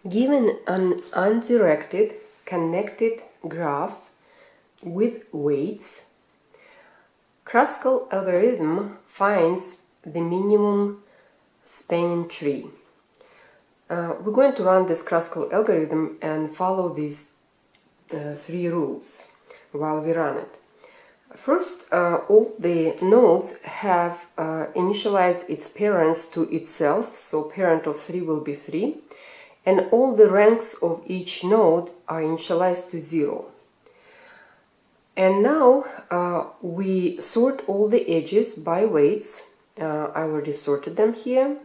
Given an undirected connected graph with weights, Kruskal algorithm finds the minimum spanning tree. We're going to run this Kruskal algorithm and follow these three rules while we run it. First, all the nodes have initialized its parents to itself, so parent of 3 will be 3, and all the ranks of each node are initialized to 0. And now we sort all the edges by weights. I already sorted them here.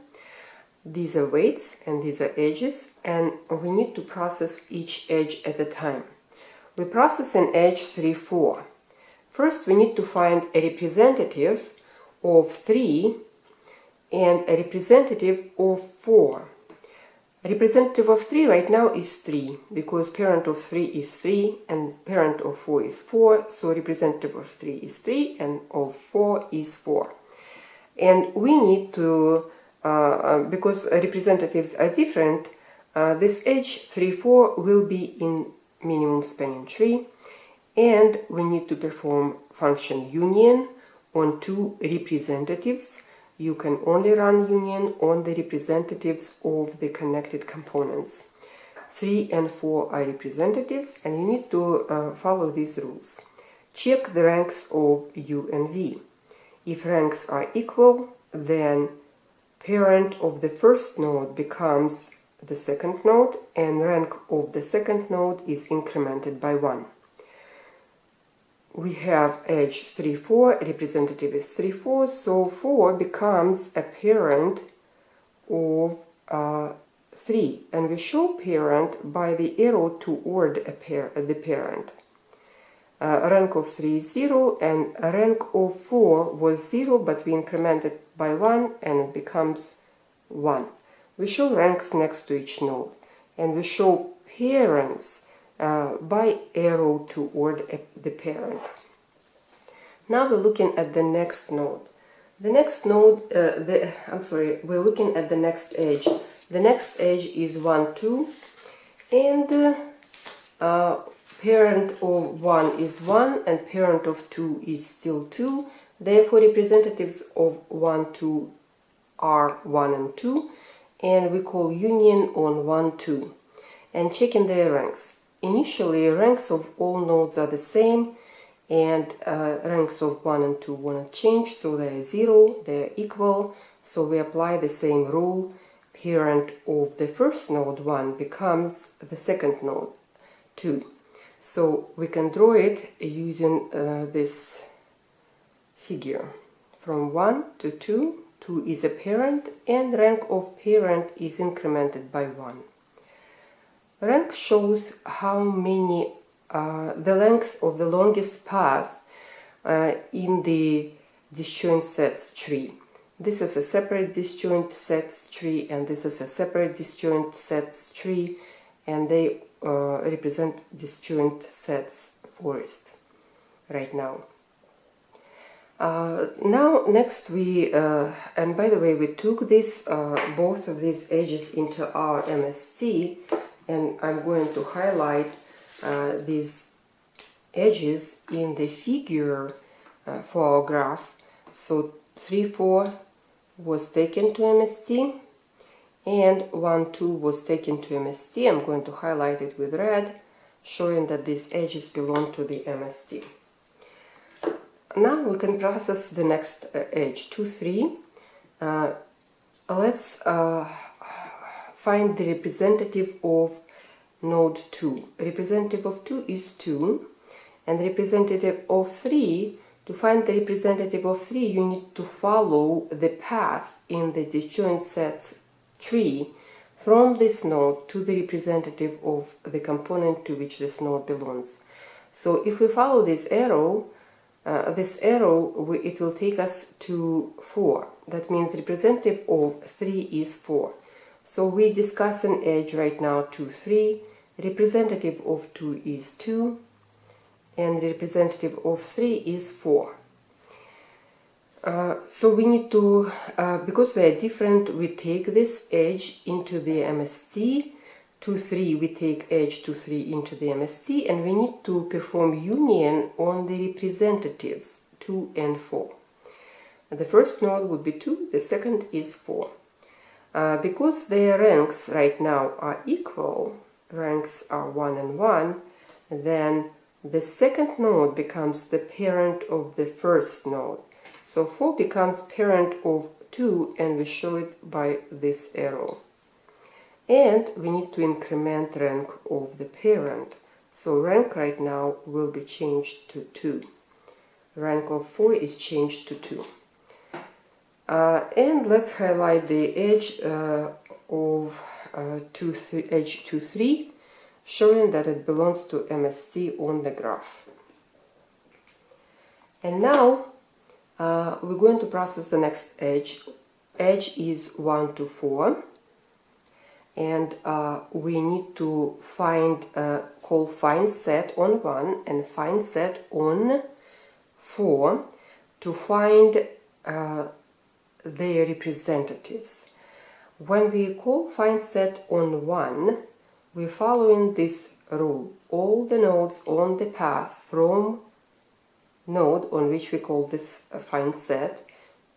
These are weights and these are edges, and we need to process each edge at a time. We process an edge 3, 4. First, we need to find a representative of 3 and a representative of 4. A representative of 3 right now is 3, because parent of 3 is 3 and parent of 4 is 4, so representative of 3 is 3 and of 4 is 4. And we need to, because representatives are different, this edge 3, 4 will be in minimum spanning tree, and we need to perform function union on two representatives. You can only run union on the representatives of the connected components. 3 and 4 are representatives, and you need to follow these rules. Check the ranks of U and V. If ranks are equal, then parent of the first node becomes the second node, and rank of the second node is incremented by 1. We have edge 3, 4, representative is 3, 4, so 4 becomes a parent of 3, and we show parent by the arrow toward the parent. Rank of 3 is 0, and rank of 4 was 0, but we incremented by 1, and it becomes 1. We show ranks next to each node, and we show parents by arrow toward the parent. Now we're looking at the next node. The next node, we're looking at the next edge. The next edge is 1, 2, and parent of 1 is 1, and parent of 2 is still 2. Therefore, representatives of 1, 2 are 1 and 2, and we call union on 1, 2. And checking their ranks. Initially, ranks of all nodes are the same, and ranks of 1 and 2 won't change, so they are 0, they are equal, so we apply the same rule. Parent of the first node 1 becomes the second node 2. So we can draw it using this figure. From 1 to 2, 2 is a parent, and rank of parent is incremented by 1. Rank shows how many, the length of the longest path in the disjoint sets tree. This is a separate disjoint sets tree, and this is a separate disjoint sets tree, and they represent disjoint sets forest right now. Now next we, and by the way, we took this, both of these edges into our MST, and I'm going to highlight these edges in the figure for our graph. So 3, 4 was taken to MST, and 1, 2 was taken to MST. I'm going to highlight it with red, showing that these edges belong to the MST. Now we can process the next edge, 2, 3. Let's find the representative of node 2. Representative of 2 is 2, and representative of 3, to find the representative of 3, you need to follow the path in the disjoint sets tree from this node to the representative of the component to which this node belongs. So if we follow this arrow, it will take us to 4. That means representative of 3 is 4. So we discuss an edge right now, 2, 3. Representative of 2 is 2, and representative of 3 is 4. So we need to, because they are different, we take this edge into the MST 2, 3, we take edge 2, 3 into the MSC, and we need to perform union on the representatives 2 and 4. The first node would be 2, the second is 4. Because their ranks right now are equal, ranks are 1 and 1, then the second node becomes the parent of the first node. So 4 becomes parent of 2, and we show it by this arrow. And we need to increment rank of the parent. So rank right now will be changed to 2. Rank of 4 is changed to 2. And let's highlight the edge of edge 2, 3, showing that it belongs to MSC on the graph. And now we're going to process the next edge. Edge is 1 to 4. And we need to call find set on 1 and find set on 4 to find their representatives. When we call find set on 1, we're following this rule. All the nodes on the path from node on which we call this find set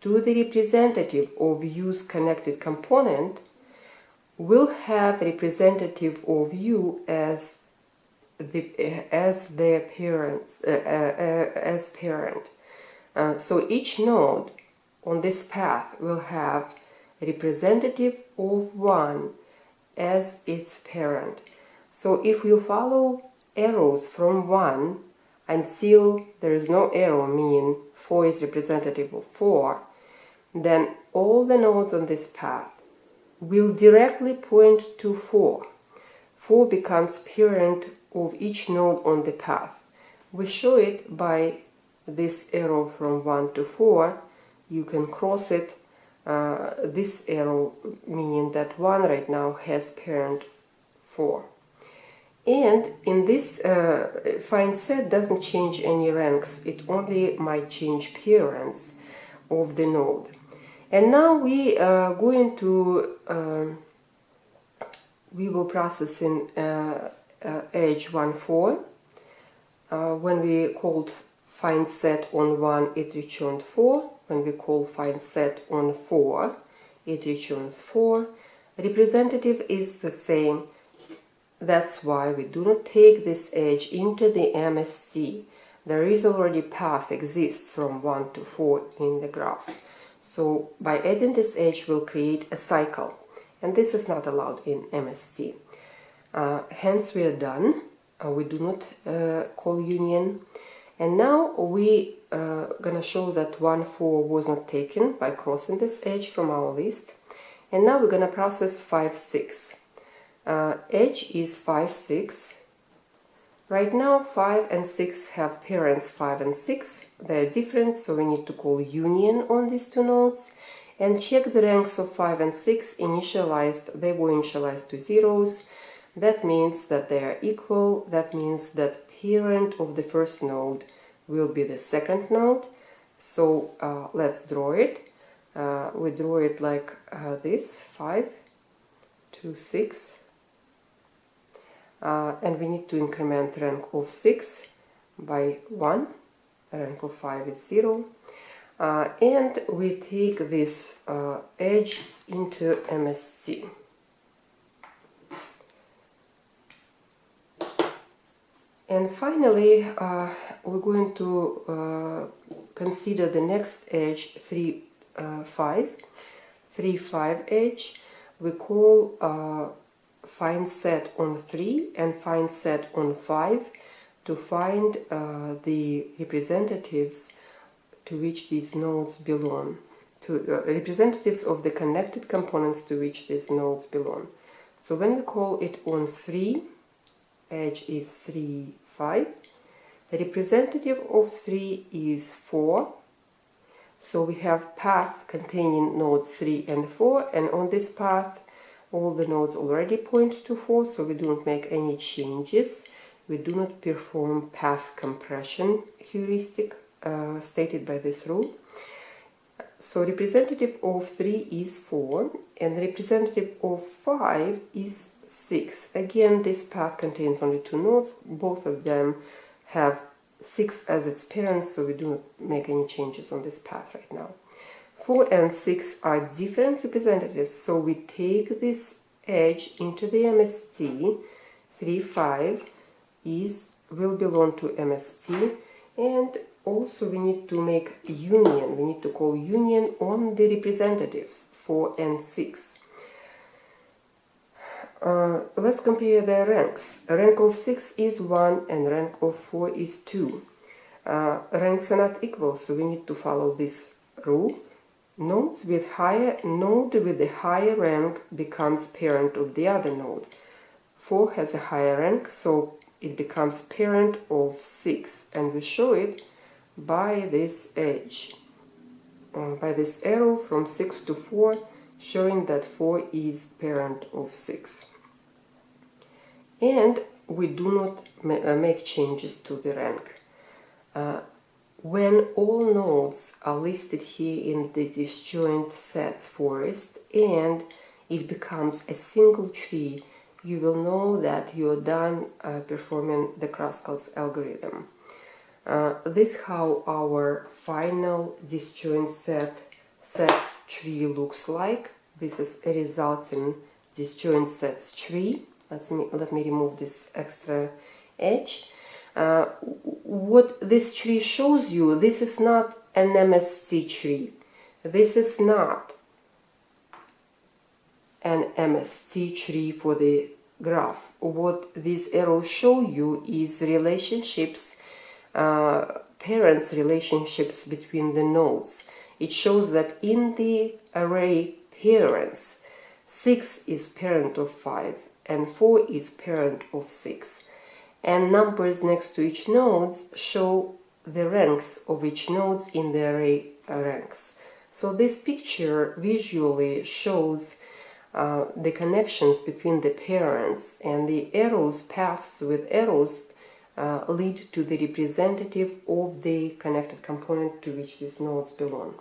to the representative of use connected component will have representative of u as their parents as parent. So each node on this path will have representative of 1 as its parent. So if you follow arrows from 1 until there is no arrow, meaning 4 is representative of 4, then all the nodes on this path will directly point to 4. 4 becomes parent of each node on the path. We show it by this arrow from 1 to 4. You can cross it, this arrow, meaning that 1 right now has parent 4. And in this find set doesn't change any ranks, it only might change parents of the node. And now we are going to, we will process in edge 1, 4. When we called find set on 1, it returned 4. When we call find set on 4, it returns 4. Representative is the same. That's why we do not take this edge into the MSC. There is already path exists from 1 to 4 in the graph. So by adding this edge, we'll create a cycle, and this is not allowed in MSC. Hence we are done. We do not call union. And now we gonna show that 1, 4 was not taken by crossing this edge from our list. And now we're gonna process 5, 6. Edge is 5, 6. Right now 5 and 6 have parents 5 and 6. They're different, so we need to call union on these two nodes and check the ranks of 5 and 6 initialized. They were initialized to zeros. That means that they are equal. That means that parent of the first node will be the second node. So let's draw it. We draw it like this: 5, 2, 6. And we need to increment rank of 6 by 1. Rank of 5 is 0. And we take this edge into MSC. And finally, we're going to consider the next edge, 3, 5. 3, 5 edge. We call find set on 3 and find set on 5 to find the representatives to which these nodes belong, to representatives of the connected components to which these nodes belong. So when we call it on 3, edge is 3, 5. The representative of 3 is 4. So we have path containing nodes 3 and 4, and on this path all the nodes already point to 4, so we do not make any changes. We do not perform path compression heuristic stated by this rule. So representative of 3 is 4, and representative of 5 is 6. Again, this path contains only 2 nodes. Both of them have 6 as its parents, so we do not make any changes on this path right now. 4 and 6 are different representatives, so we take this edge into the MST. 3, 5 will belong to MST, and also we need to make union. We need to call union on the representatives 4 and 6. Let's compare their ranks. Rank of 6 is 1 and rank of 4 is 2. Ranks are not equal, so we need to follow this rule. Node with the higher rank becomes parent of the other node. 4 has a higher rank, so it becomes parent of 6, and we show it by this edge, by this arrow from 6 to 4, showing that 4 is parent of 6. And we do not make changes to the rank. When all nodes are listed here in the disjoint sets forest and it becomes a single tree, you will know that you're done performing the Kruskal's algorithm. This is how our final disjoint sets tree looks like. This is a resulting disjoint sets tree. Let me remove this extra edge. What this tree shows you, this is not an MST tree. This is not an MST tree for the graph. What these arrows show you is relationships, parents' relationships between the nodes. It shows that in the array parents, 6 is parent of 5 and 4 is parent of 6. And numbers next to each nodes show the ranks of each nodes in the array ranks. So this picture visually shows the connections between the parents, and the arrows, paths with arrows, lead to the representative of the connected component to which these nodes belong.